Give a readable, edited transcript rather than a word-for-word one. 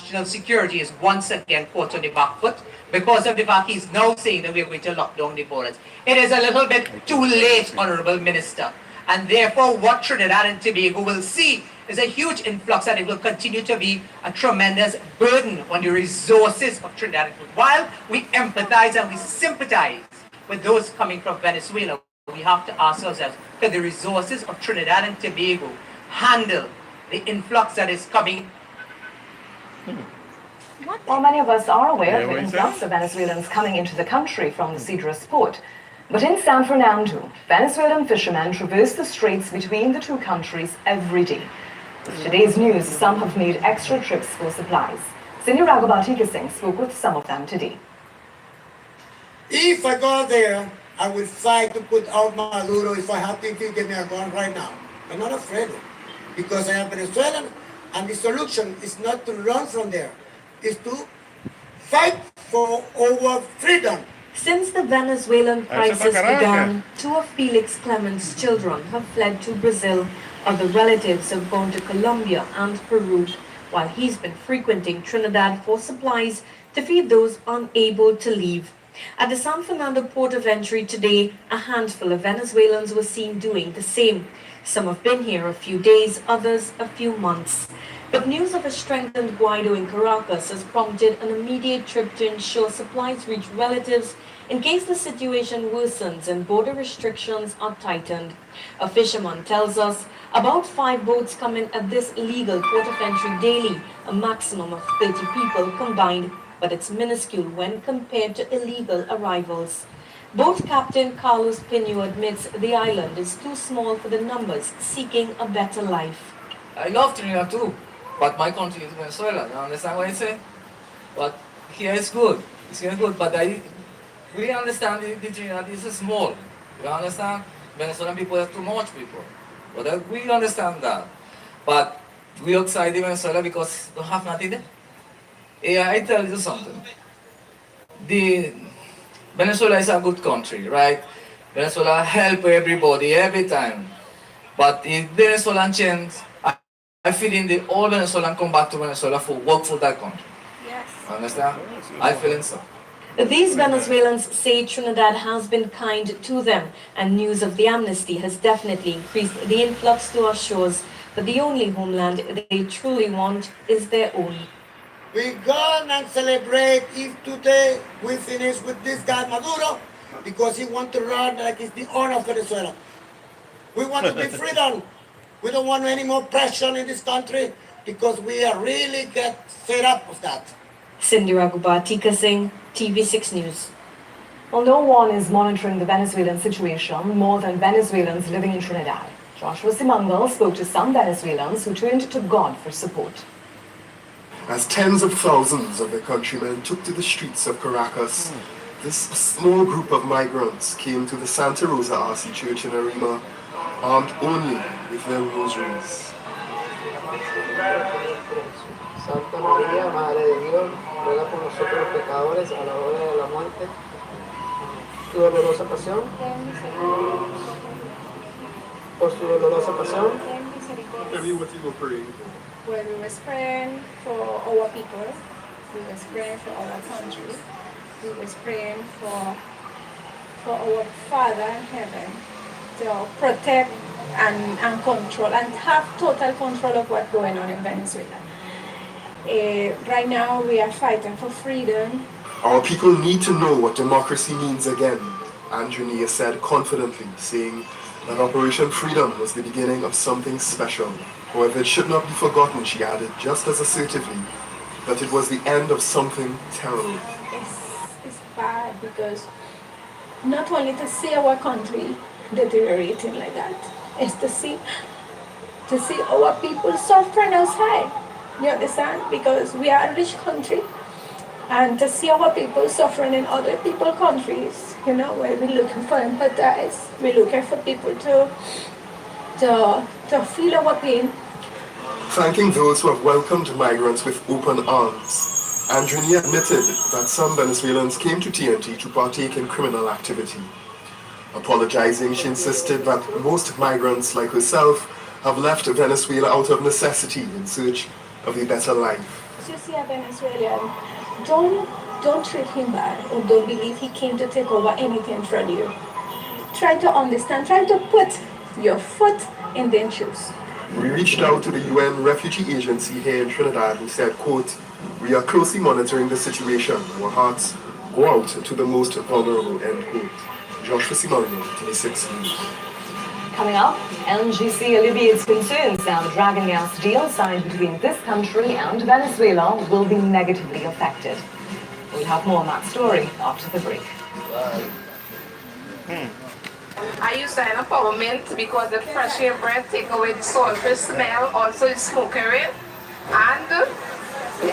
national security is once again caught on the back foot because of the fact he's now saying that we're going to lock down the borders. It is a little bit too late, Honorable Minister. And therefore, what Trinidad and Tobago will see is a huge influx, and it will continue to be a tremendous burden on the resources of Trinidad and Tobago. While we empathize and we sympathize with those coming from Venezuela, we have to ask ourselves, can the resources of Trinidad and Tobago handle the influx that is coming? Well, many of us are aware of the influx of Venezuelans coming into the country from the Cedros port. But in San Fernando, Venezuelan fishermen traverse the straits between the two countries every day. With today's news, some have made extra trips for supplies. Cindy Raghubatika Singh spoke with some of them today. If I go there, I will fight to put out Maduro if I have to give me a gun right now. I'm not afraid, because I am Venezuelan, and the solution is not to run from there, is to fight for our freedom. Since the Venezuelan crisis began, two of Felix Clement's children have fled to Brazil. Other relatives have gone to Colombia and Peru, while he's been frequenting Trinidad for supplies to feed those unable to leave. At the San Fernando port of entry today, a handful of Venezuelans were seen doing the same. Some have been here a few days, others a few months. But news of a strengthened Guaido in Caracas has prompted an immediate trip to ensure supplies reach relatives in case the situation worsens and border restrictions are tightened. A fisherman tells us about 5 boats come in at this legal port of entry daily, a maximum of 30 people combined, but it's minuscule when compared to illegal arrivals. Boat Captain Carlos Pino admits the island is too small for the numbers seeking a better life. I love Trinidad too, but my country is Venezuela, you understand what I say? But here it's good, but I really understand the Trinidad is small, you understand? Venezuelan people have too much people, but we understand that. But we outside the Venezuela because we don't have nothing there. Yeah, I tell you something. Venezuela is a good country, right? Venezuela help everybody every time. But if Venezuelan change, I feel in the all Venezuelan come back to Venezuela for work for that country. Yes. Understand? I feel so. These Venezuelans say Trinidad has been kind to them, and news of the amnesty has definitely increased the influx to our shores. But the only homeland they truly want is their own. We go and celebrate if today we finish with this guy Maduro, because he wants to run like it's the owner of Venezuela. We want to be freedom. We don't want any more pressure in this country, because we are really get fed up of that. Cindy Raghubatika Singh, TV6 News. Well, no one is monitoring the Venezuelan situation more than Venezuelans living in Trinidad. Joshua Simangal spoke to some Venezuelans who turned to God for support. As tens of thousands of their countrymen took to the streets of Caracas, this small group of migrants came to the Santa Rosa RC Church in Arima, armed only with their rosaries. Santa María, Madre de Dios, ruega por nosotros los pecadores a la hora de la muerte. Tu dolorosa pasión, por su dolorosa pasión. Tell me what you were praying for. Well, we were praying for our people, we were praying for our country, we were praying for our Father in heaven to protect and control and have total control of what's going on in Venezuela. Right now we are fighting for freedom. Our people need to know what democracy means again, Andrea said confidently, saying that Operation Freedom was the beginning of something special. However, it should not be forgotten, she added, just as assertively, that it was the end of something terrible. It's bad because not only to see our country deteriorating like that, it's to see our people suffering outside. You understand? Because we are a rich country, and to see our people suffering in other people's countries, you know, where we're looking for empathize, we're looking for people to feel our pain. Thanking those who have welcomed migrants with open arms, Andrea admitted that some Venezuelans came to TNT to partake in criminal activity. Apologizing, she insisted that most migrants like herself have left Venezuela out of necessity in search of a better life. you see a Venezuelan, don't treat him bad or don't believe he came to take over anything from you. Try to understand, try to put your foot in their shoes. We reached out to the UN Refugee Agency here in Trinidad who said, quote, "We are closely monitoring the situation. Our hearts go out to the most vulnerable," end quote. Joshua Simonian, TV6 News. Coming up, NGC alleviates concerns now the dragon gas deal signed between this country and Venezuela will be negatively affected. We'll have more on that story after the break. I use empowerment because the fresh air breath take away the sulfur smell, also the smoke area, and the